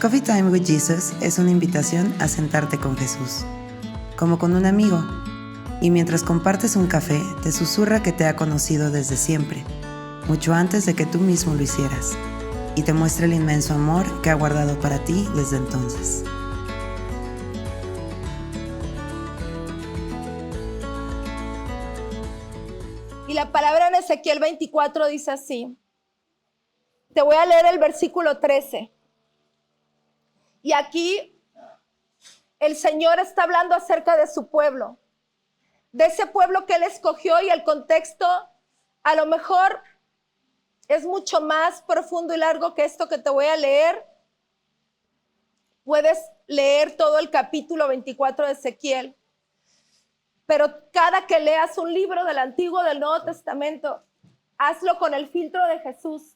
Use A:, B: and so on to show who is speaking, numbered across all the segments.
A: Coffee Time with Jesus es una invitación a sentarte con Jesús, como con un amigo, y mientras compartes un café, te susurra que te ha conocido desde siempre, mucho antes de que tú mismo lo hicieras, y te muestra el inmenso amor que ha guardado para ti desde entonces.
B: Y la palabra en Ezequiel 24 dice así. Te voy a leer el versículo 13. Y aquí el Señor está hablando acerca de su pueblo, de ese pueblo que Él escogió, y el contexto a lo mejor es mucho más profundo y largo que esto que te voy a leer. Puedes leer todo el capítulo 24 de Ezequiel, pero cada que leas un libro del Antiguo o del Nuevo Testamento, hazlo con el filtro de Jesús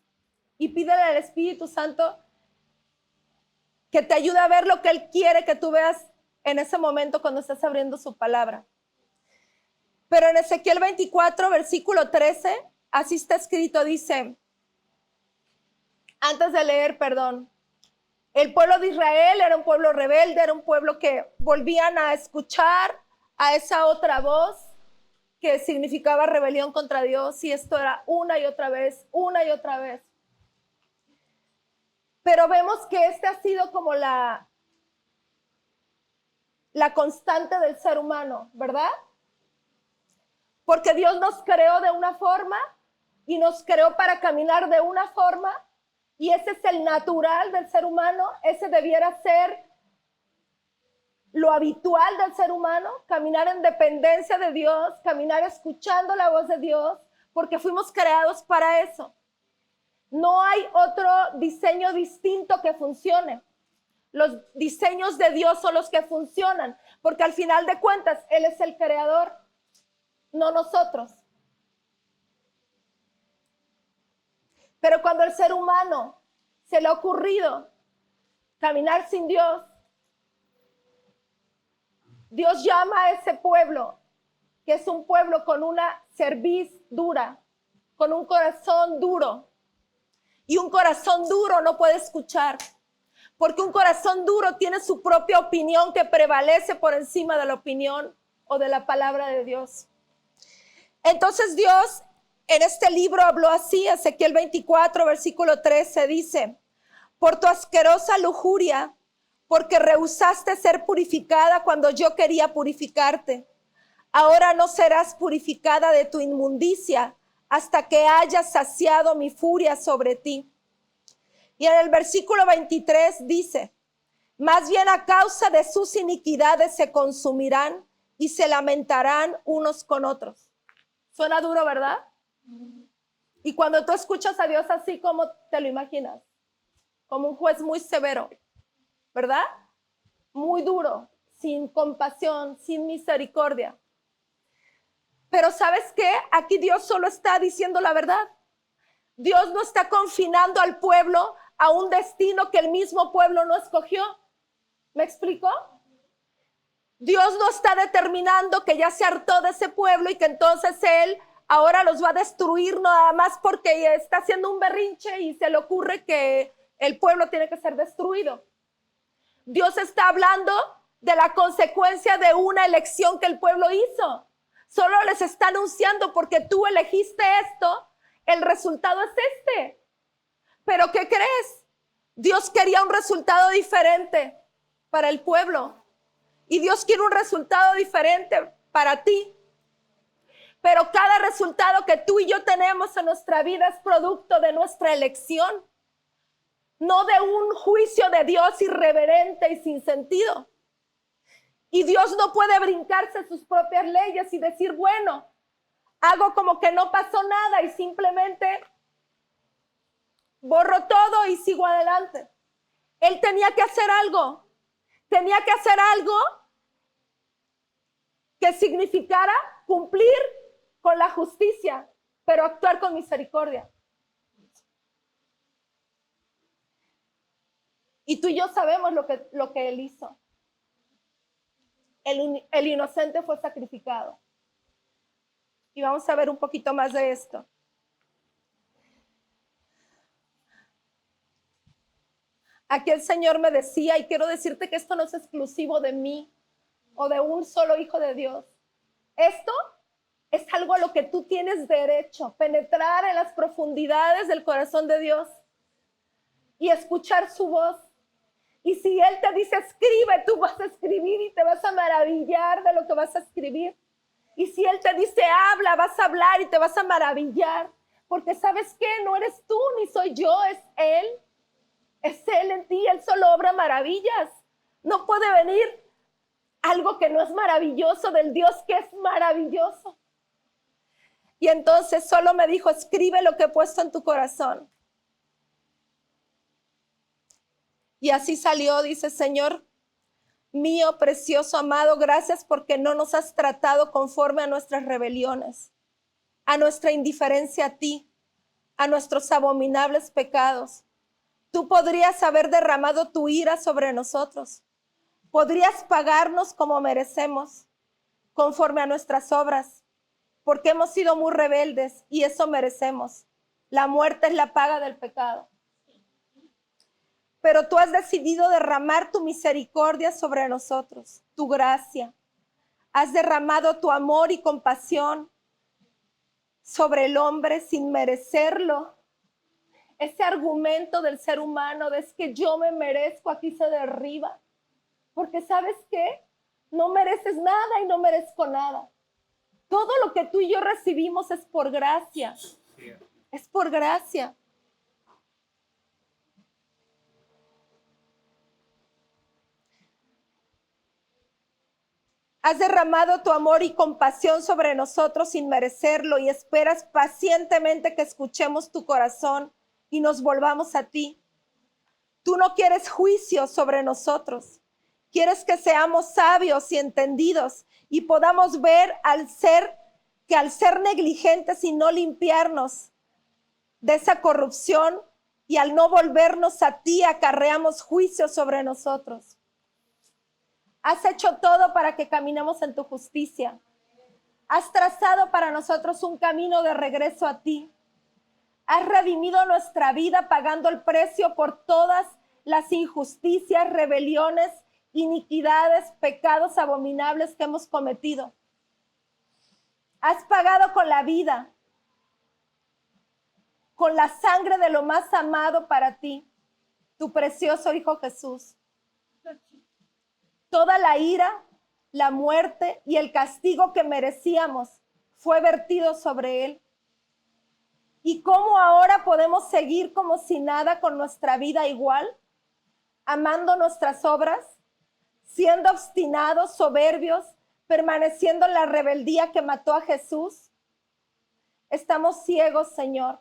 B: y pídele al Espíritu Santo que te ayude a ver lo que Él quiere que tú veas en ese momento cuando estás abriendo su palabra. Pero en Ezequiel 24, versículo 13, así está escrito, dice, antes de leer, perdón, el pueblo de Israel era un pueblo rebelde, era un pueblo que volvían a escuchar a esa otra voz que significaba rebelión contra Dios, y esto era una y otra vez, una y otra vez. Pero vemos que este ha sido como la constante del ser humano, ¿verdad? Porque Dios nos creó de una forma y nos creó para caminar de una forma, y ese es el natural del ser humano, ese debiera ser lo habitual del ser humano, caminar en dependencia de Dios, caminar escuchando la voz de Dios, porque fuimos creados para eso. No hay otro diseño distinto que funcione. Los diseños de Dios son los que funcionan, porque al final de cuentas Él es el creador, no nosotros. Pero cuando el ser humano se le ha ocurrido caminar sin Dios, Dios llama a ese pueblo, que es un pueblo con una cerviz dura, con un corazón duro. Y un corazón duro no puede escuchar, porque un corazón duro tiene su propia opinión que prevalece por encima de la opinión o de la palabra de Dios. Entonces Dios en este libro habló así, Ezequiel 24, versículo 13, dice, por tu asquerosa lujuria, porque rehusaste ser purificada cuando yo quería purificarte, ahora no serás purificada de tu inmundicia hasta que hayas saciado mi furia sobre ti. Y en el versículo 23 dice, más bien a causa de sus iniquidades se consumirán y se lamentarán unos con otros. Suena duro, ¿verdad? Y cuando tú escuchas a Dios así, ¿cómo te lo imaginas? Como un juez muy severo, ¿verdad? Muy duro, sin compasión, sin misericordia. Pero ¿sabes qué? Aquí Dios solo está diciendo la verdad. Dios no está confinando al pueblo a un destino que el mismo pueblo no escogió. ¿Me explico? Dios no está determinando que ya se hartó de ese pueblo y que entonces Él ahora los va a destruir nada más porque está haciendo un berrinche y se le ocurre que el pueblo tiene que ser destruido. Dios está hablando de la consecuencia de una elección que el pueblo hizo. Solo les está anunciando, porque tú elegiste esto, el resultado es este. Pero ¿qué crees? Dios quería un resultado diferente para el pueblo. Y Dios quiere un resultado diferente para ti. Pero cada resultado que tú y yo tenemos en nuestra vida es producto de nuestra elección, no de un juicio de Dios irreverente y sin sentido. Y Dios no puede brincarse sus propias leyes y decir, bueno, hago como que no pasó nada y simplemente borro todo y sigo adelante. Él tenía que hacer algo. Tenía que hacer algo que significara cumplir con la justicia, pero actuar con misericordia. Y tú y yo sabemos lo que Él hizo. El inocente fue sacrificado. Y vamos a ver un poquito más de esto. Aquí el Señor me decía, y quiero decirte que esto no es exclusivo de mí o de un solo hijo de Dios. Esto es algo a lo que tú tienes derecho, penetrar en las profundidades del corazón de Dios y escuchar su voz. Y si Él te dice escribe, tú vas a escribir y te vas a maravillar de lo que vas a escribir. Y si Él te dice habla, vas a hablar y te vas a maravillar. Porque ¿sabes qué? No eres tú ni soy yo, es Él. Es Él en ti, Él solo obra maravillas. No puede venir algo que no es maravilloso del Dios que es maravilloso. Y entonces solo me dijo, escribe lo que he puesto en tu corazón. Y así salió, dice, Señor mío, precioso, amado, gracias porque no nos has tratado conforme a nuestras rebeliones, a nuestra indiferencia a ti, a nuestros abominables pecados. Tú podrías haber derramado tu ira sobre nosotros. Podrías pagarnos como merecemos, conforme a nuestras obras, porque hemos sido muy rebeldes y eso merecemos. La muerte es la paga del pecado. Pero tú has decidido derramar tu misericordia sobre nosotros, tu gracia. Has derramado tu amor y compasión sobre el hombre sin merecerlo. Ese argumento del ser humano de es que yo me merezco, aquí se derriba. Porque ¿sabes qué? No mereces nada y no merezco nada. Todo lo que tú y yo recibimos es por gracia. Es por gracia. Has derramado tu amor y compasión sobre nosotros sin merecerlo y esperas pacientemente que escuchemos tu corazón y nos volvamos a ti. Tú no quieres juicio sobre nosotros. Quieres que seamos sabios y entendidos y podamos ver al ser negligentes y no limpiarnos de esa corrupción y al no volvernos a ti acarreamos juicio sobre nosotros. Has hecho todo para que caminemos en tu justicia. Has trazado para nosotros un camino de regreso a ti. Has redimido nuestra vida pagando el precio por todas las injusticias, rebeliones, iniquidades, pecados abominables que hemos cometido. Has pagado con la vida, con la sangre de lo más amado para ti, tu precioso Hijo Jesús. Toda la ira, la muerte y el castigo que merecíamos fue vertido sobre Él. ¿Y cómo ahora podemos seguir como si nada con nuestra vida igual? Amando nuestras obras, siendo obstinados, soberbios, permaneciendo en la rebeldía que mató a Jesús. Estamos ciegos, Señor.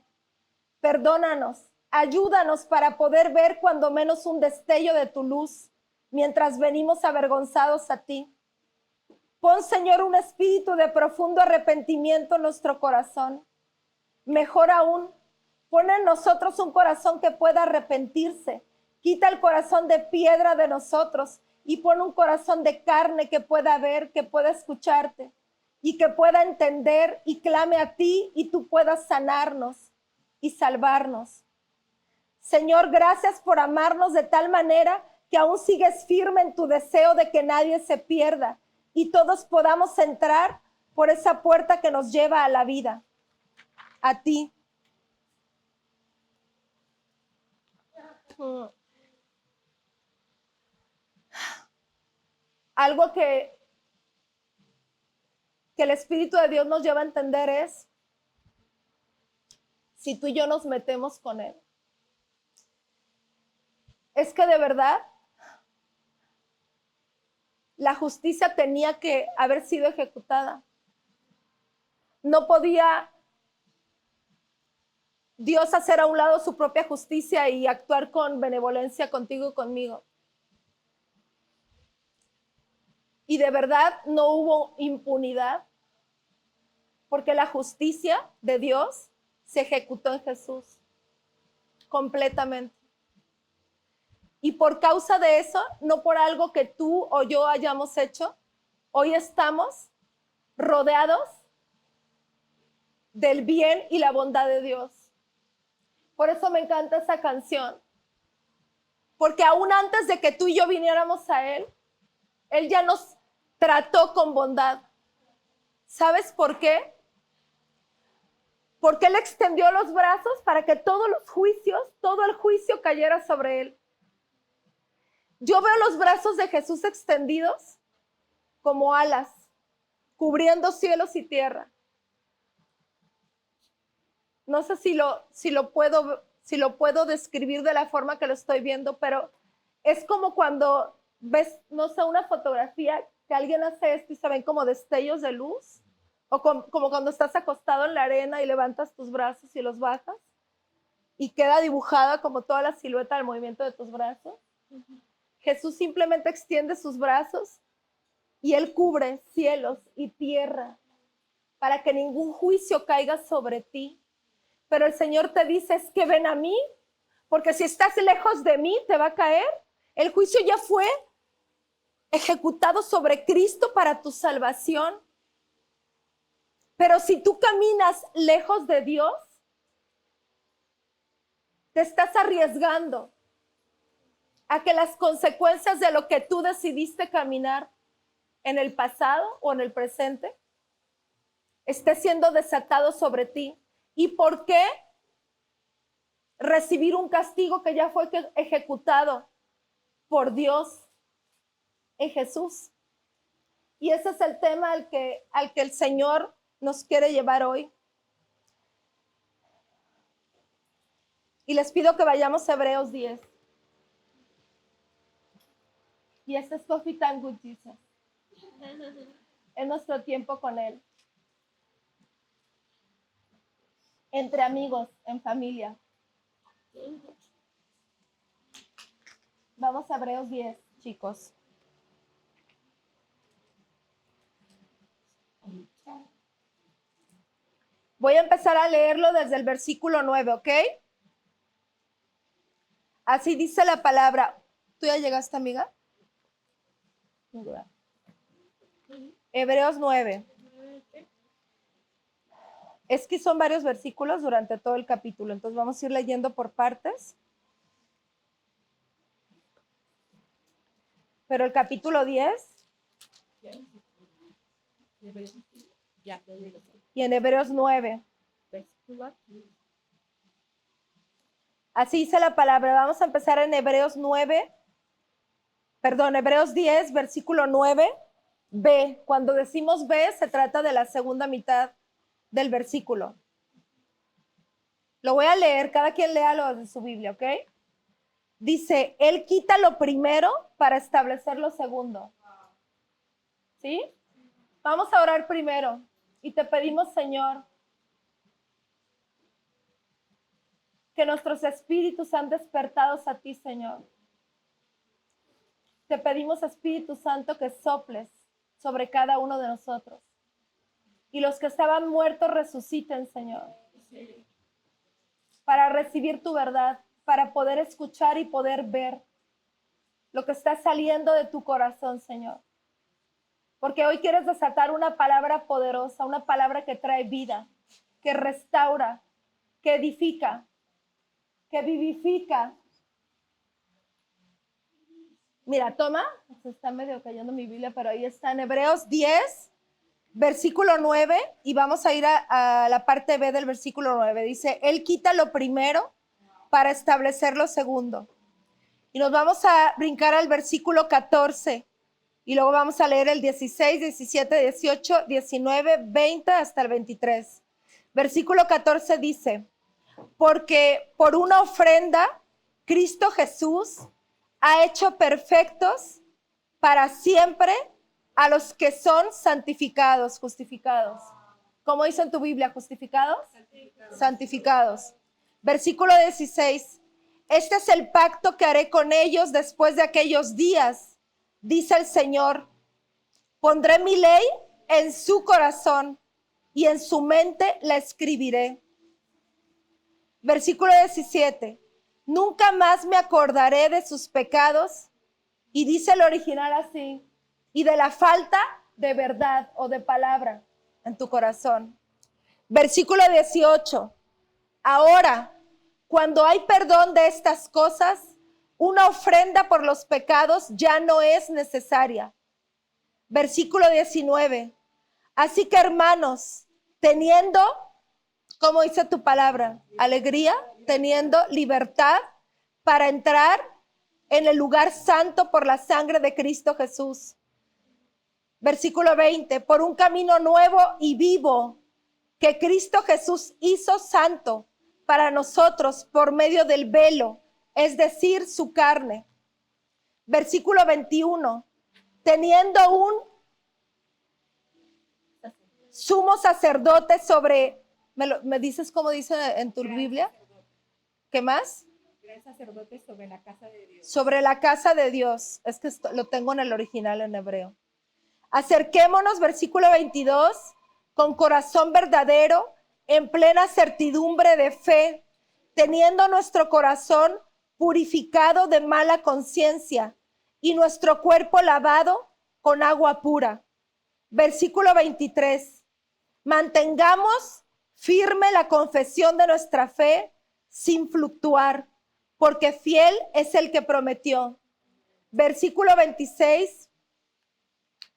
B: Perdónanos, ayúdanos para poder ver cuando menos un destello de tu luz, mientras venimos avergonzados a ti. Pon, Señor, un espíritu de profundo arrepentimiento en nuestro corazón. Mejor aún, pon en nosotros un corazón que pueda arrepentirse. Quita el corazón de piedra de nosotros y pon un corazón de carne que pueda ver, que pueda escucharte y que pueda entender y clame a ti y tú puedas sanarnos y salvarnos. Señor, gracias por amarnos de tal manera que aún sigues firme en tu deseo de que nadie se pierda y todos podamos entrar por esa puerta que nos lleva a la vida, a ti. Algo que el Espíritu de Dios nos lleva a entender es si tú y yo nos metemos con Él. Es que de verdad la justicia tenía que haber sido ejecutada. No podía Dios hacer a un lado su propia justicia y actuar con benevolencia contigo y conmigo. Y de verdad no hubo impunidad, porque la justicia de Dios se ejecutó en Jesús completamente. Y por causa de eso, no por algo que tú o yo hayamos hecho, hoy estamos rodeados del bien y la bondad de Dios. Por eso me encanta esa canción. Porque aún antes de que tú y yo viniéramos a Él ya nos trató con bondad. ¿Sabes por qué? Porque Él extendió los brazos para que todos los juicios, todo el juicio cayera sobre Él. Yo veo los brazos de Jesús extendidos como alas, cubriendo cielos y tierra. No sé si lo puedo describir de la forma que lo estoy viendo, pero es como cuando ves, no sé, una fotografía que alguien hace esto y se ven como destellos de luz, o como cuando estás acostado en la arena y levantas tus brazos y los bajas y queda dibujada como toda la silueta del movimiento de tus brazos. Jesús simplemente extiende sus brazos y Él cubre cielos y tierra para que ningún juicio caiga sobre ti. Pero el Señor te dice, es que ven a mí, porque si estás lejos de mí te va a caer. El juicio ya fue ejecutado sobre Cristo para tu salvación. Pero si tú caminas lejos de Dios, te estás arriesgando a que las consecuencias de lo que tú decidiste caminar en el pasado o en el presente esté siendo desatado sobre ti. ¿Y por qué recibir un castigo que ya fue ejecutado por Dios en Jesús? Y ese es el tema al que el Señor nos quiere llevar hoy. Y les pido que vayamos a Hebreos 10. Y este es Coffee Time with Jesus. Es nuestro tiempo con Él. Entre amigos, en familia. Vamos a Hebreos 10, chicos. Voy a empezar a leerlo desde el versículo 9, ¿ok? Así dice la palabra. ¿Tú ya llegaste, amiga? Hebreos 9. Es que son varios versículos durante todo el capítulo, entonces vamos a ir leyendo por partes. Pero el capítulo 10 y en Hebreos 9. Así dice la palabra. Vamos a empezar en Hebreos 10, versículo 9, B. Cuando decimos B, se trata de la segunda mitad del versículo. Lo voy a leer, cada quien lea lo de su Biblia, ¿ok? Dice, Él quita lo primero para establecer lo segundo. ¿Sí? Vamos a orar primero y te pedimos, Señor, que nuestros espíritus sean despertados a ti, Señor. Te pedimos, Espíritu Santo, que soples sobre cada uno de nosotros. Y los que estaban muertos resuciten, Señor. Para recibir tu verdad, para poder escuchar y poder ver lo que está saliendo de tu corazón, Señor. Porque hoy quieres desatar una palabra poderosa, una palabra que trae vida, que restaura, que edifica, que vivifica. Mira, toma, se está medio cayendo mi Biblia, pero ahí está en Hebreos 10, versículo 9, y vamos a ir a la parte B del versículo 9. Dice, Él quita lo primero para establecer lo segundo. Y nos vamos a brincar al versículo 14, y luego vamos a leer el 16, 17, 18, 19, 20 hasta el 23. Versículo 14 dice, porque por una ofrenda, Cristo Jesús ha hecho perfectos para siempre a los que son santificados, justificados. ¿Cómo dice en tu Biblia? ¿Justificados? Santificados. Versículo 16. Este es el pacto que haré con ellos después de aquellos días, dice el Señor. Pondré mi ley en su corazón y en su mente la escribiré. Versículo 17. Nunca más me acordaré de sus pecados, y dice el original así, y de la falta de verdad o de palabra en tu corazón. Versículo 18. Ahora, cuando hay perdón de estas cosas, una ofrenda por los pecados ya no es necesaria. Versículo 19. Así que, hermanos, teniendo, como dice tu palabra, alegría, teniendo libertad para entrar en el lugar santo por la sangre de Cristo Jesús. Versículo 20. Por un camino nuevo y vivo que Cristo Jesús hizo santo para nosotros por medio del velo, es decir, su carne. Versículo 21. Teniendo un sumo sacerdote sobre, ¿me dices cómo dice en tu Biblia? ¿Qué más?
C: Gran sacerdote sobre la casa de Dios.
B: Sobre la casa de Dios. Es que lo tengo en el original en hebreo. Acerquémonos, versículo 22, con corazón verdadero, en plena certidumbre de fe, teniendo nuestro corazón purificado de mala conciencia y nuestro cuerpo lavado con agua pura. Versículo 23. Mantengamos firme la confesión de nuestra fe sin fluctuar, porque fiel es el que prometió. Versículo 26.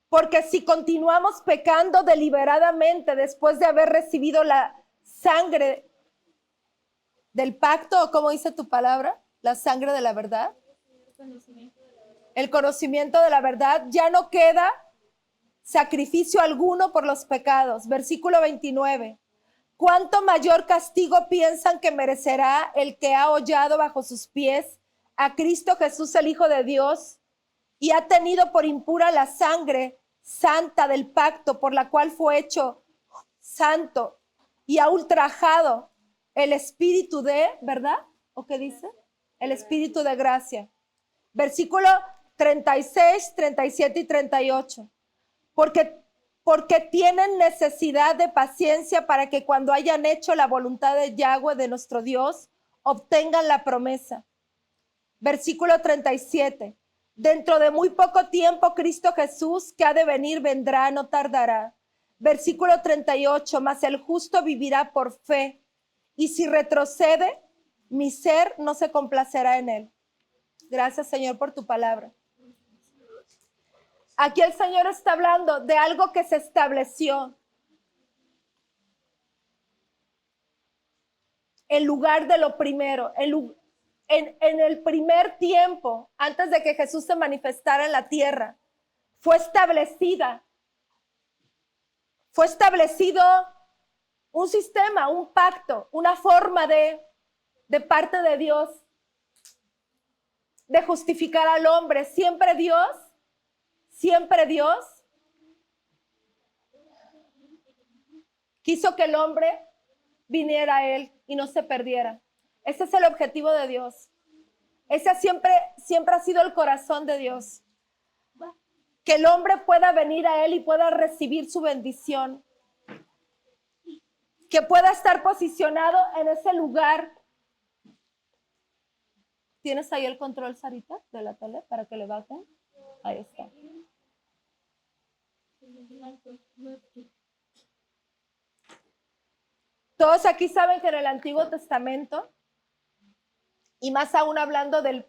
B: Porque si continuamos pecando deliberadamente después de haber recibido la sangre del pacto, o como dice tu palabra, la sangre de la verdad, el conocimiento de la verdad, ya no queda sacrificio alguno por los pecados. Versículo 29. ¿Cuánto mayor castigo piensan que merecerá el que ha hollado bajo sus pies a Cristo Jesús, el Hijo de Dios, y ha tenido por impura la sangre santa del pacto por la cual fue hecho santo, y ha ultrajado el espíritu de, ¿verdad? ¿O qué dice? El espíritu de gracia. Versículo 36, 37 y 38. Porque tienen necesidad de paciencia para que cuando hayan hecho la voluntad de Yahweh, de nuestro Dios, obtengan la promesa. Versículo 37. Dentro de muy poco tiempo Cristo Jesús, que ha de venir, vendrá, no tardará. Versículo 38. Mas el justo vivirá por fe, y si retrocede, mi ser no se complacerá en él. Gracias, Señor, por tu palabra. Aquí el Señor está hablando de algo que se estableció en lugar de lo primero, en el primer tiempo, antes de que Jesús se manifestara en la tierra, fue establecido un sistema, un pacto, una forma de parte de Dios de justificar al hombre. Siempre Dios quiso que el hombre viniera a él y no se perdiera. Ese es el objetivo de Dios. Ese siempre ha sido el corazón de Dios. Que el hombre pueda venir a él y pueda recibir su bendición. Que pueda estar posicionado en ese lugar. ¿Tienes ahí el control, Sarita, de la tele para que le bajen? Ahí está. Todos aquí saben que en el Antiguo Testamento, y más aún hablando del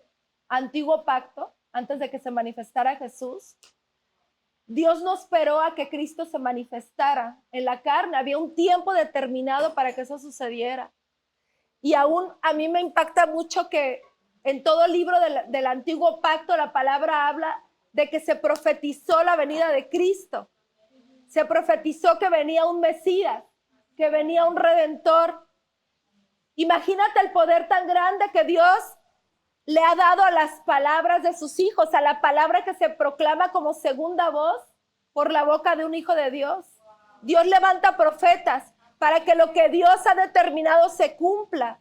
B: Antiguo Pacto, antes de que se manifestara Jesús, Dios no esperó a que Cristo se manifestara en la carne. Había un tiempo determinado para que eso sucediera. Y aún a mí me impacta mucho que en todo el libro del Antiguo Pacto la palabra habla de que se profetizó la venida de Cristo. Se profetizó que venía un Mesías, que venía un Redentor. Imagínate el poder tan grande que Dios le ha dado a las palabras de sus hijos, a la palabra que se proclama como segunda voz por la boca de un hijo de Dios. Dios levanta profetas para que lo que Dios ha determinado se cumpla.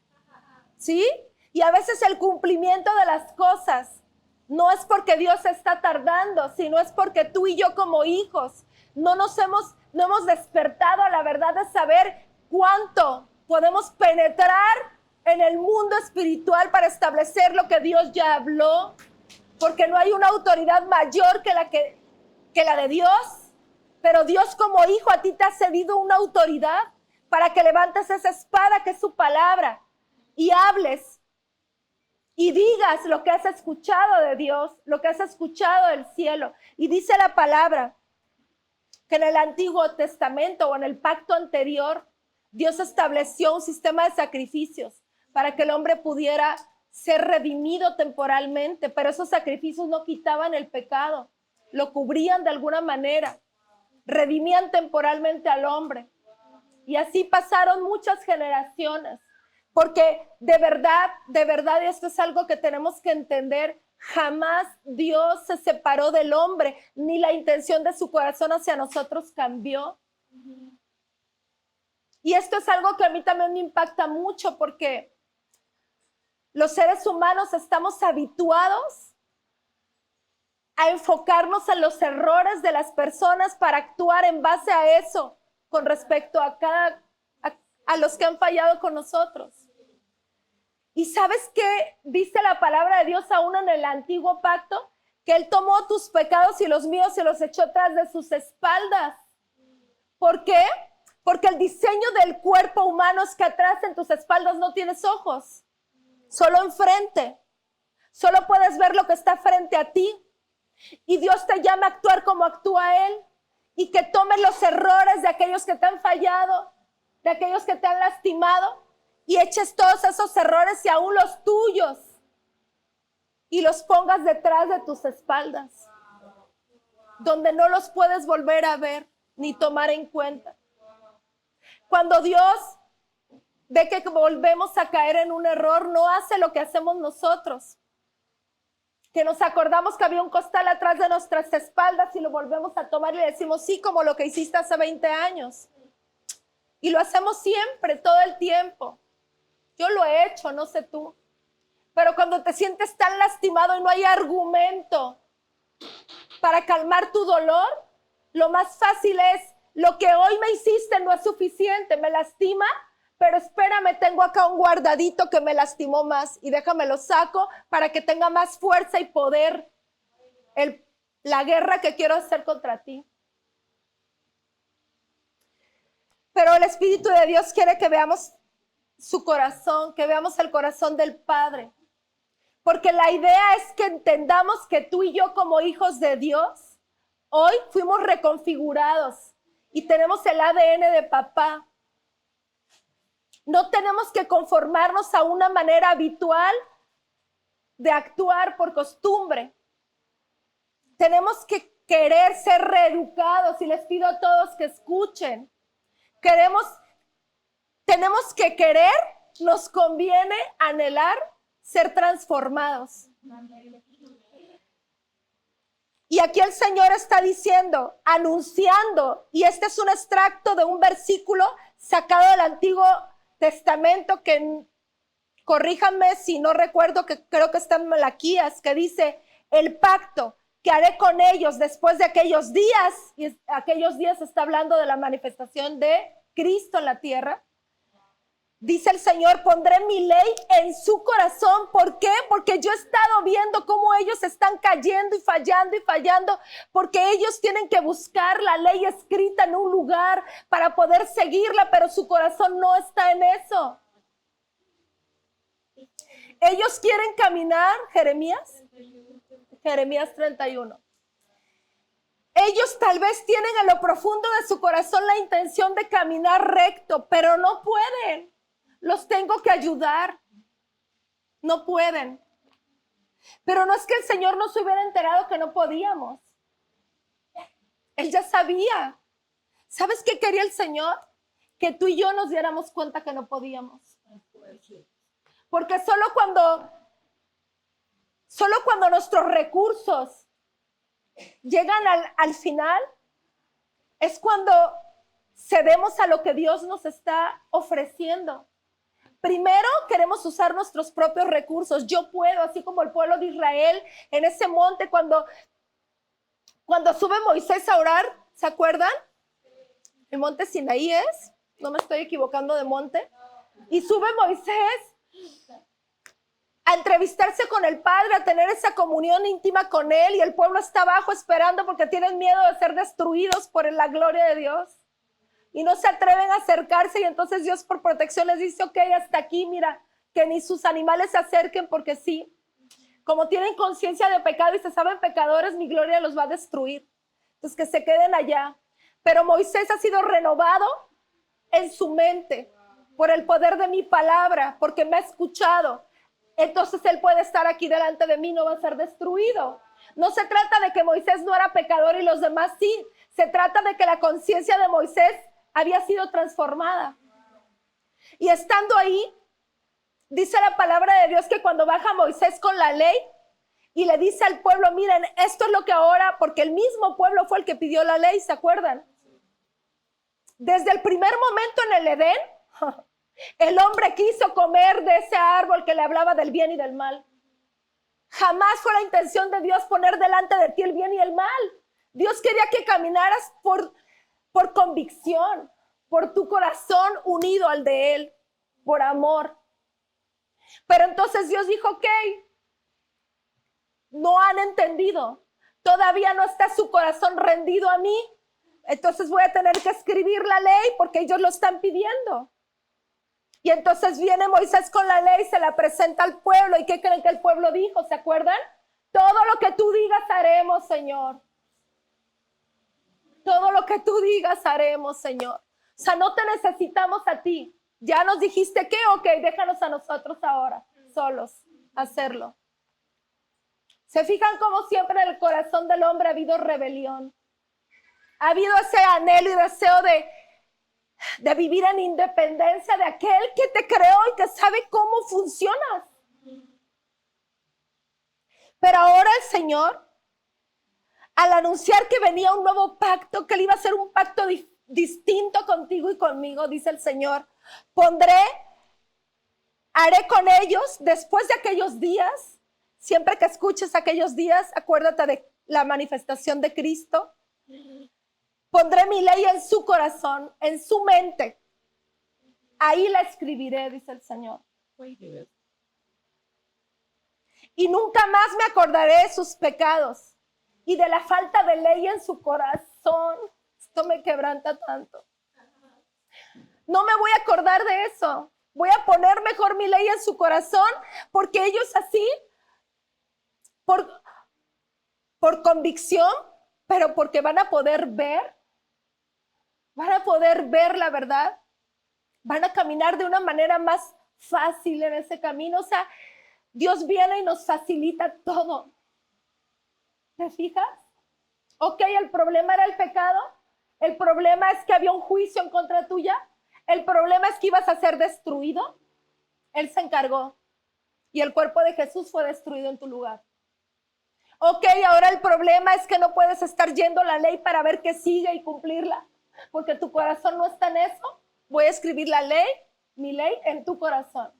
B: ¿Sí? Y a veces el cumplimiento de las cosas no es porque Dios está tardando, sino es porque tú y yo como hijos no hemos despertado a la verdad de saber cuánto podemos penetrar en el mundo espiritual para establecer lo que Dios ya habló, porque no hay una autoridad mayor que la de Dios, pero Dios como hijo a ti te ha cedido una autoridad para que levantes esa espada que es su palabra y hables y digas lo que has escuchado de Dios, lo que has escuchado del cielo. Y dice la palabra que en el Antiguo Testamento o en el pacto anterior, Dios estableció un sistema de sacrificios para que el hombre pudiera ser redimido temporalmente, pero esos sacrificios no quitaban el pecado, lo cubrían de alguna manera, redimían temporalmente al hombre. Y así pasaron muchas generaciones, porque de verdad, y esto es algo que tenemos que entender, jamás Dios se separó del hombre, ni la intención de su corazón hacia nosotros cambió. Y esto es algo que a mí también me impacta mucho, porque los seres humanos estamos habituados a enfocarnos en los errores de las personas para actuar en base a eso con respecto a los que han fallado con nosotros. ¿Y sabes qué dice la palabra de Dios aún en el antiguo pacto? Que Él tomó tus pecados y los míos y los echó tras de sus espaldas. ¿Por qué? Porque el diseño del cuerpo humano es que atrás en tus espaldas no tienes ojos, solo enfrente. Solo puedes ver lo que está frente a ti. Y Dios te llama a actuar como actúa Él, y que tomes los errores de aquellos que te han fallado, de aquellos que te han lastimado, y eches todos esos errores y aún los tuyos y los pongas detrás de tus espaldas, donde no los puedes volver a ver ni tomar en cuenta. Cuando Dios ve que volvemos a caer en un error, no hace lo que hacemos nosotros, que nos acordamos que había un costal atrás de nuestras espaldas y lo volvemos a tomar y le decimos sí, como lo que hiciste hace 20 años. Y lo hacemos siempre, todo el tiempo. Yo lo he hecho, no sé tú. Pero cuando te sientes tan lastimado y no hay argumento para calmar tu dolor, lo más fácil es, lo que hoy me hiciste no es suficiente, me lastima, pero espérame, tengo acá un guardadito que me lastimó más y déjame lo saco para que tenga más fuerza y poder la guerra que quiero hacer contra ti. Pero el Espíritu de Dios quiere que veamos su corazón, que veamos el corazón del Padre. Porque la idea es que entendamos que tú y yo como hijos de Dios, hoy fuimos reconfigurados y tenemos el ADN de papá. No tenemos que conformarnos a una manera habitual de actuar por costumbre. Tenemos que querer ser reeducados y les pido a todos que escuchen. Tenemos que querer, nos conviene anhelar ser transformados. Y aquí el Señor está diciendo, anunciando, y este es un extracto de un versículo sacado del Antiguo Testamento que, corríjanme si no recuerdo, que creo que está en Malaquías, que dice, el pacto que haré con ellos después de aquellos días, y aquellos días está hablando de la manifestación de Cristo en la tierra. Dice el Señor, pondré mi ley en su corazón. ¿Por qué? Porque yo he estado viendo cómo ellos están cayendo y fallando, porque ellos tienen que buscar la ley escrita en un lugar para poder seguirla, pero su corazón no está en eso. Ellos quieren caminar, Jeremías 31. Ellos tal vez tienen en lo profundo de su corazón la intención de caminar recto, pero no pueden. Los tengo que ayudar. No pueden. Pero no es que el Señor no se hubiera enterado que no podíamos. Él ya sabía. ¿Sabes qué quería el Señor? Que tú y yo nos diéramos cuenta que no podíamos. Porque solo cuando nuestros recursos llegan al final, es cuando cedemos a lo que Dios nos está ofreciendo. Primero queremos usar nuestros propios recursos. Yo puedo, así como el pueblo de Israel en ese monte cuando sube Moisés a orar, ¿se acuerdan? El monte Sinaí es, no me estoy equivocando de monte. Y sube Moisés a entrevistarse con el Padre, a tener esa comunión íntima con Él, y el pueblo está abajo esperando porque tienen miedo de ser destruidos por la gloria de Dios. Y no se atreven a acercarse, y entonces Dios por protección les dice, ok, hasta aquí, mira, que ni sus animales se acerquen, porque sí, como tienen conciencia de pecado y se saben pecadores, mi gloria los va a destruir. Entonces que se queden allá. Pero Moisés ha sido renovado en su mente por el poder de mi palabra, porque me ha escuchado. Entonces él puede estar aquí delante de mí, no va a ser destruido. No se trata de que Moisés no era pecador y los demás sí. Se trata de que la conciencia de Moisés había sido transformada. Y estando ahí, dice la palabra de Dios que cuando baja Moisés con la ley y le dice al pueblo, miren, esto es lo que ahora, porque el mismo pueblo fue el que pidió la ley, ¿se acuerdan? Desde el primer momento en el Edén, el hombre quiso comer de ese árbol que le hablaba del bien y del mal. Jamás fue la intención de Dios poner delante de ti el bien y el mal. Dios quería que caminaras por convicción, por tu corazón unido al de Él, por amor. Pero entonces Dios dijo, ok, no han entendido, todavía no está su corazón rendido a mí, entonces voy a tener que escribir la ley porque ellos lo están pidiendo. Y entonces viene Moisés con la ley, se la presenta al pueblo. ¿Y qué creen que el pueblo dijo? ¿Se acuerdan? Todo lo que tú digas haremos, Señor. Todo lo que tú digas haremos, Señor. O sea, no te necesitamos a ti. Ya nos dijiste que, ok, déjanos a nosotros ahora, solos, hacerlo. ¿Se fijan cómo siempre en el corazón del hombre ha habido rebelión? Ha habido ese anhelo y deseo de vivir en independencia de aquel que te creó y que sabe cómo funcionas. Pero ahora el Señor, al anunciar que venía un nuevo pacto, que él iba a ser un pacto distinto contigo y conmigo, dice el Señor, haré con ellos después de aquellos días. Siempre que escuches aquellos días, acuérdate de la manifestación de Cristo. Pondré mi ley en su corazón, en su mente. Ahí la escribiré, dice el Señor. Y nunca más me acordaré de sus pecados y de la falta de ley en su corazón. Esto me quebranta tanto. No me voy a acordar de eso. Voy a poner mejor mi ley en su corazón, porque ellos así, por convicción, pero porque van a poder ver la verdad, van a caminar de una manera más fácil en ese camino. O sea, Dios viene y nos facilita todo. ¿Te fijas? Ok, el problema era el pecado, el problema es que había un juicio en contra tuya, el problema es que ibas a ser destruido. Él se encargó y el cuerpo de Jesús fue destruido en tu lugar. Ok, ahora el problema es que no puedes estar yendo a la ley para ver que sigue y cumplirla, porque tu corazón no está en eso. Voy a escribir la ley, mi ley, en tu corazón.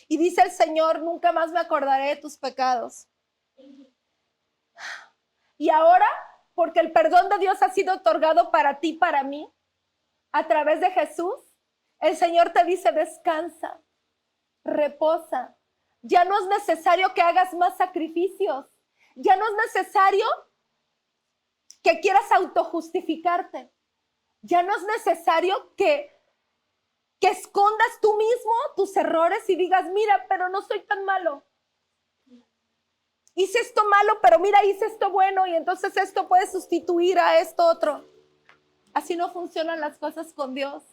B: Y dice el Señor, nunca más me acordaré de tus pecados. Y ahora, porque el perdón de Dios ha sido otorgado para ti, para mí, a través de Jesús, el Señor te dice, descansa, reposa. Ya no es necesario que hagas más sacrificios. Ya no es necesario que quieras autojustificarte. Ya no es necesario que escondas tú mismo tus errores y digas, mira, pero no soy tan malo. Hice esto malo, pero mira, hice esto bueno y entonces esto puede sustituir a esto otro. Así no funcionan las cosas con Dios.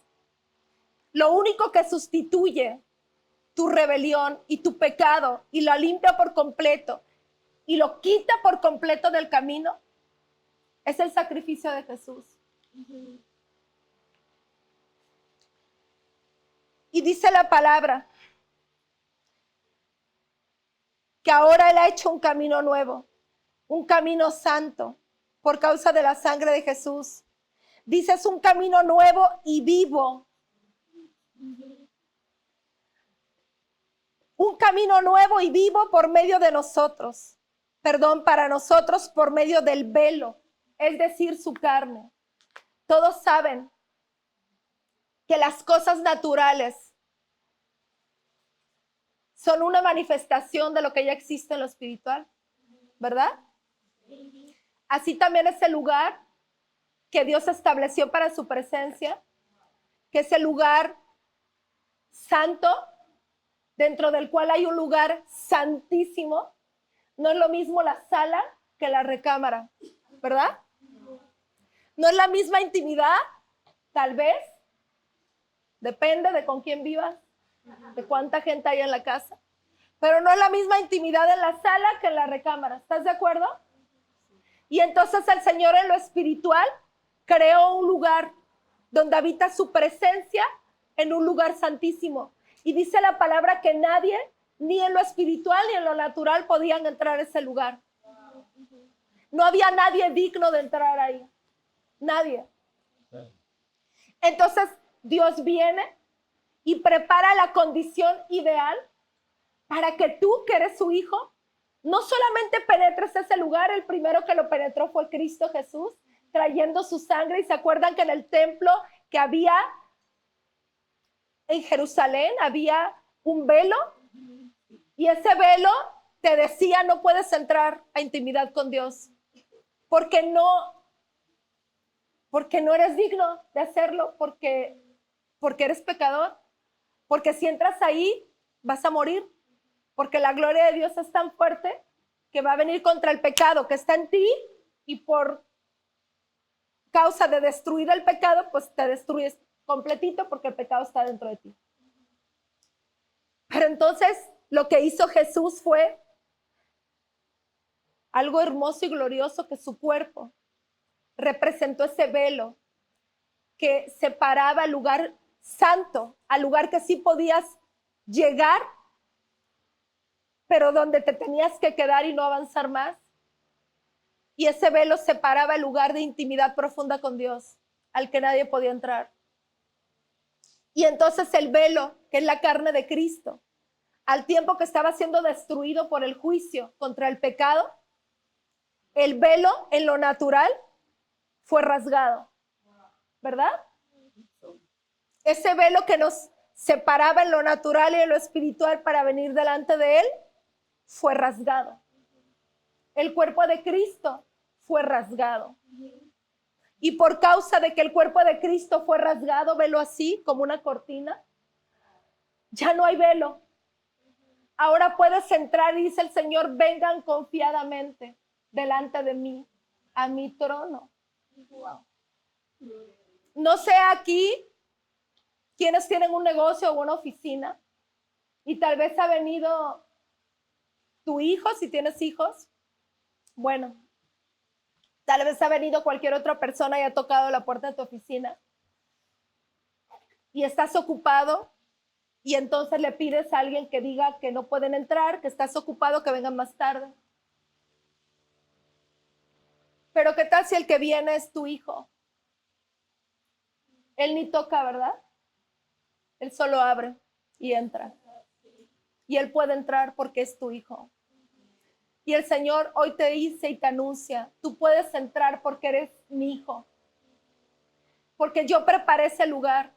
B: Lo único que sustituye tu rebelión y tu pecado y lo limpia por completo y lo quita por completo del camino es el sacrificio de Jesús. Y dice la palabra que ahora Él ha hecho un camino nuevo, un camino santo por causa de la sangre de Jesús. Dice, es un camino nuevo y vivo. Un camino nuevo y vivo por medio de nosotros. Perdón, para nosotros por medio del velo, es decir, su carne. Todos saben que las cosas naturales son una manifestación de lo que ya existe en lo espiritual, ¿verdad? Así también es el lugar que Dios estableció para su presencia, que es el lugar santo, dentro del cual hay un lugar santísimo. No es lo mismo la sala que la recámara, ¿verdad? No es la misma intimidad, tal vez. Depende de con quién vivas, de cuánta gente hay en la casa. Pero no es la misma intimidad en la sala que en la recámara. ¿Estás de acuerdo? Y entonces el Señor en lo espiritual creó un lugar donde habita su presencia, en un lugar santísimo. Y dice la palabra que nadie, ni en lo espiritual ni en lo natural, podían entrar a ese lugar. No había nadie digno de entrar ahí. Nadie. Entonces Dios viene y prepara la condición ideal para que tú, que eres su hijo, no solamente penetres ese lugar. El primero que lo penetró fue Cristo Jesús, trayendo su sangre. Y se acuerdan que en el templo que había en Jerusalén había un velo, y ese velo te decía: no puedes entrar a intimidad con Dios, porque no eres digno de hacerlo, porque eres pecador, porque si entras ahí vas a morir, porque la gloria de Dios es tan fuerte que va a venir contra el pecado que está en ti, y por causa de destruir el pecado, pues te destruyes completito, porque el pecado está dentro de ti. Pero entonces lo que hizo Jesús fue algo hermoso y glorioso, que su cuerpo representó ese velo que separaba el lugar santo al lugar que sí podías llegar, pero donde te tenías que quedar y no avanzar más. Y ese velo separaba el lugar de intimidad profunda con Dios, al que nadie podía entrar. Y entonces el velo, que es la carne de Cristo, al tiempo que estaba siendo destruido por el juicio contra el pecado, el velo en lo natural fue rasgado, ¿verdad? Ese velo que nos separaba en lo natural y en lo espiritual para venir delante de Él fue rasgado. El cuerpo de Cristo fue rasgado. Y por causa de que el cuerpo de Cristo fue rasgado, velo así, como una cortina, ya no hay velo. Ahora puedes entrar, y dice el Señor: vengan confiadamente delante de mí, a mi trono. No sé aquí quienes tienen un negocio o una oficina, y tal vez ha venido tu hijo, si tienes hijos. Bueno, tal vez ha venido cualquier otra persona y ha tocado la puerta de tu oficina, y estás ocupado, y entonces le pides a alguien que diga que no pueden entrar, que estás ocupado, que vengan más tarde. Pero ¿qué tal si el que viene es tu hijo? Él ni toca, ¿verdad? Él solo abre y entra. Y él puede entrar porque es tu hijo. Y el Señor hoy te dice y te anuncia: tú puedes entrar porque eres mi hijo. Porque yo preparé ese lugar.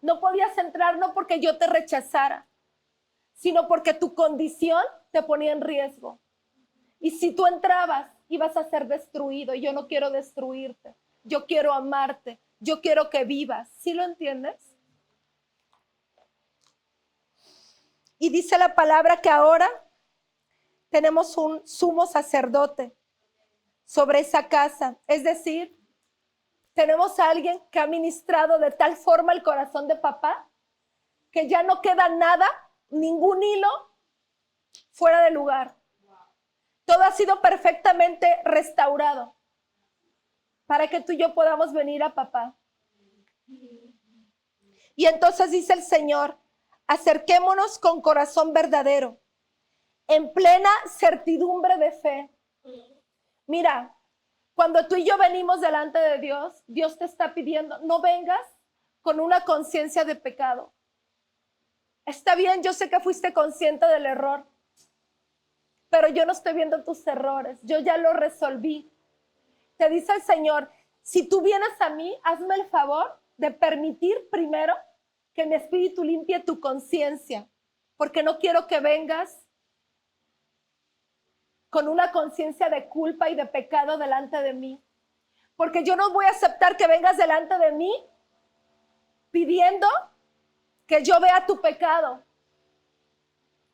B: No podías entrar no porque yo te rechazara, sino porque tu condición te ponía en riesgo. Y si tú entrabas, ibas a ser destruido. Y yo no quiero destruirte. Yo quiero amarte. Yo quiero que vivas. ¿Sí lo entiendes? Y dice la palabra que ahora tenemos un sumo sacerdote sobre esa casa. Es decir, tenemos a alguien que ha ministrado de tal forma el corazón de papá que ya no queda nada, ningún hilo fuera de lugar. Todo ha sido perfectamente restaurado para que tú y yo podamos venir a papá. Y entonces dice el Señor: acerquémonos con corazón verdadero, en plena certidumbre de fe. Mira, cuando tú y yo venimos delante de Dios, Dios te está pidiendo: no vengas con una conciencia de pecado. Está bien, yo sé que fuiste consciente del error, pero yo no estoy viendo tus errores, yo ya lo resolví. Te dice el Señor: si tú vienes a mí, hazme el favor de permitir primero que mi espíritu limpie tu conciencia, porque no quiero que vengas con una conciencia de culpa y de pecado delante de mí. Porque yo no voy a aceptar que vengas delante de mí pidiendo que yo vea tu pecado.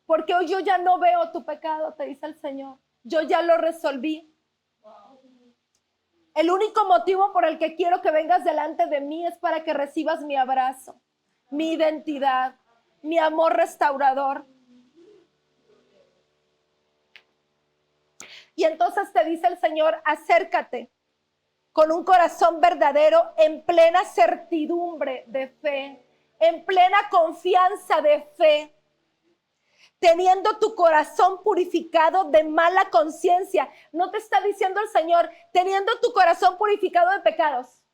B: Porque hoy yo ya no veo tu pecado, te dice el Señor. Yo ya lo resolví. El único motivo por el que quiero que vengas delante de mí es para que recibas mi abrazo, mi identidad, mi amor restaurador. Y entonces te dice el Señor, acércate con un corazón verdadero, en plena certidumbre de fe, en plena confianza de fe, teniendo tu corazón purificado de mala conciencia. No te está diciendo el Señor, teniendo tu corazón purificado de pecados.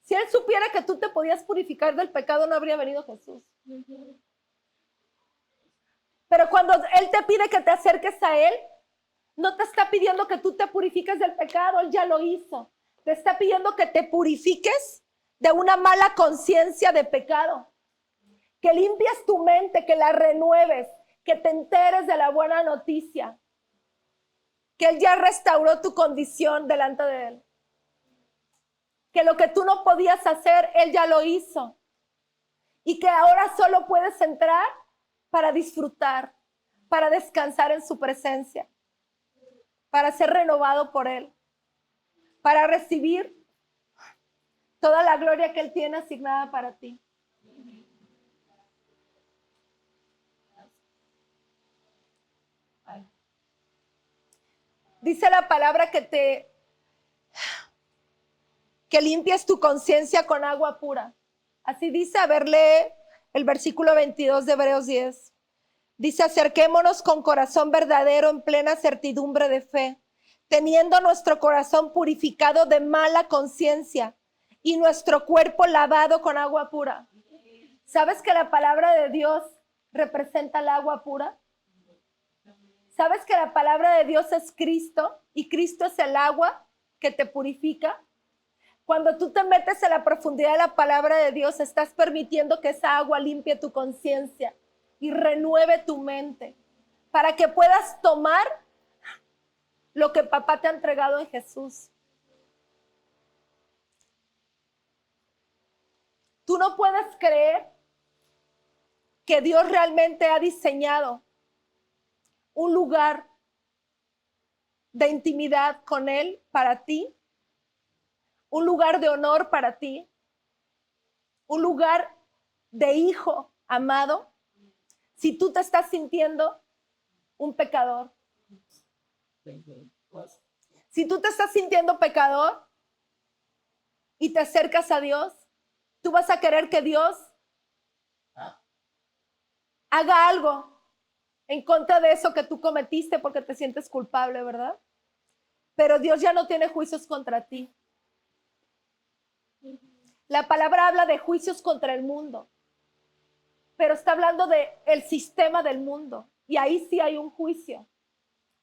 B: Si Él supiera que tú te podías purificar del pecado, no habría venido Jesús. Pero cuando Él te pide que te acerques a Él, no te está pidiendo que tú te purifiques del pecado, Él ya lo hizo. Te está pidiendo que te purifiques de una mala conciencia de pecado. Que limpies tu mente, que la renueves, que te enteres de la buena noticia. Que Él ya restauró tu condición delante de Él. Que lo que tú no podías hacer, Él ya lo hizo. Y que ahora solo puedes entrar para disfrutar, para descansar en su presencia, para ser renovado por Él, para recibir toda la gloria que Él tiene asignada para ti. Dice la palabra que limpies tu conciencia con agua pura. Así dice, a ver, lee el versículo 22 de Hebreos 10. Dice, acerquémonos con corazón verdadero en plena certidumbre de fe, teniendo nuestro corazón purificado de mala conciencia y nuestro cuerpo lavado con agua pura. ¿Sabes que la palabra de Dios representa el agua pura? ¿Sabes que la palabra de Dios es Cristo y Cristo es el agua que te purifica? Cuando tú te metes en la profundidad de la palabra de Dios, estás permitiendo que esa agua limpie tu conciencia y renueve tu mente para que puedas tomar lo que papá te ha entregado en Jesús. Tú no puedes creer que Dios realmente ha diseñado un lugar de intimidad con Él para ti, un lugar de honor para ti, un lugar de hijo amado, si tú te estás sintiendo un pecador. Si tú te estás sintiendo pecador y te acercas a Dios, tú vas a querer que Dios haga algo en contra de eso que tú cometiste porque te sientes culpable, ¿verdad? Pero Dios ya no tiene juicios contra ti. La palabra habla de juicios contra el mundo, pero está hablando del sistema del mundo. Y ahí sí hay un juicio.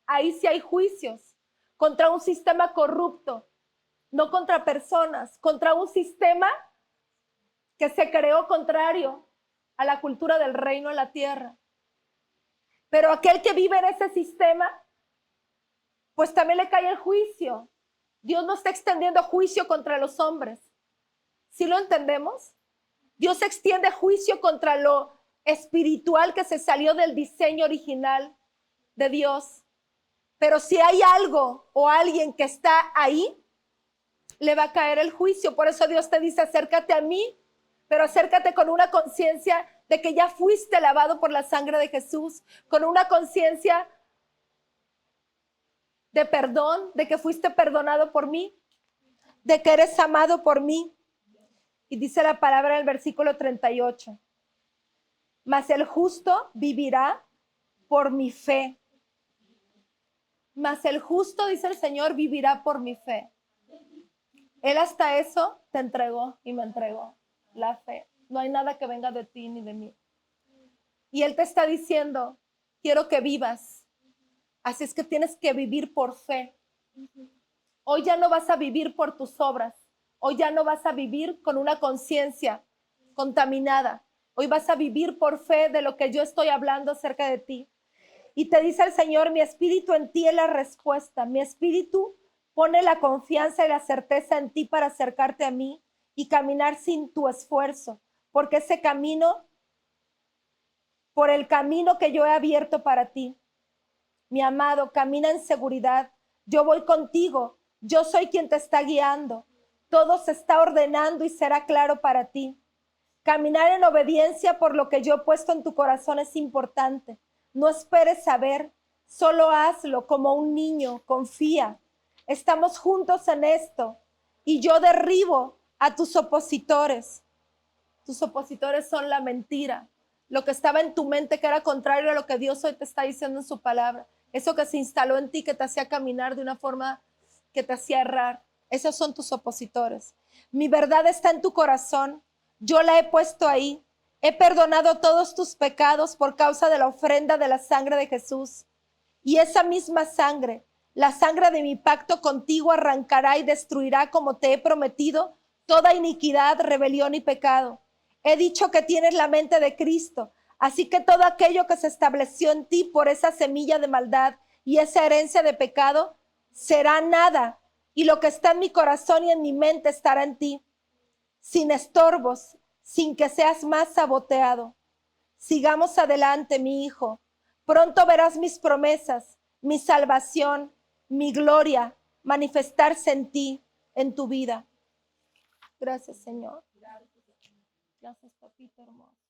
B: Ahí sí hay juicios contra un sistema corrupto, no contra personas, contra un sistema que se creó contrario a la cultura del reino en la tierra. Pero aquel que vive en ese sistema, pues también le cae el juicio. Dios no está extendiendo juicio contra los hombres. ¿Sí lo entendemos? Dios extiende juicio contra lo espiritual que se salió del diseño original de Dios. Pero si hay algo o alguien que está ahí, le va a caer el juicio. Por eso Dios te dice, acércate a mí, pero acércate con una conciencia de que ya fuiste lavado por la sangre de Jesús, con una conciencia de perdón, de que fuiste perdonado por mí, de que eres amado por mí. Y dice la palabra en el versículo 38, mas el justo vivirá por mi fe. Mas el justo, dice el Señor, vivirá por mi fe. Él hasta eso te entregó y me entregó la fe. No hay nada que venga de ti ni de mí. Y Él te está diciendo, quiero que vivas. Así es que tienes que vivir por fe. Hoy ya no vas a vivir por tus obras. Hoy ya no vas a vivir con una conciencia contaminada. Hoy vas a vivir por fe de lo que yo estoy hablando acerca de ti. Y te dice el Señor, mi espíritu en ti es la respuesta. Mi espíritu Pone la confianza y la certeza en ti para acercarte a mí y caminar sin tu esfuerzo, porque ese camino, por el camino que yo he abierto para ti, mi amado, camina en seguridad. Yo voy contigo, yo soy quien te está guiando. Todo se está ordenando y será claro para ti. Caminar en obediencia por lo que yo he puesto en tu corazón es importante. No esperes saber, solo hazlo como un niño, confía. Estamos juntos en esto y yo derribo a tus opositores. Tus opositores son la mentira, lo que estaba en tu mente que era contrario a lo que Dios hoy te está diciendo en su palabra. Eso que se instaló en ti que te hacía caminar de una forma que te hacía errar. Esos son tus opositores. Mi verdad está en tu corazón. Yo la he puesto ahí. He perdonado todos tus pecados por causa de la ofrenda de la sangre de Jesús. Y esa misma sangre, la sangre de mi pacto contigo, arrancará y destruirá, como te he prometido, toda iniquidad, rebelión y pecado. He dicho que tienes la mente de Cristo, así que todo aquello que se estableció en ti por esa semilla de maldad y esa herencia de pecado será nada, y lo que está en mi corazón y en mi mente estará en ti, sin estorbos, sin que seas más saboteado. Sigamos adelante, mi hijo. Pronto verás mis promesas, mi salvación, mi gloria manifestarse en ti, en tu vida. Gracias, Señor. Gracias, papito hermoso.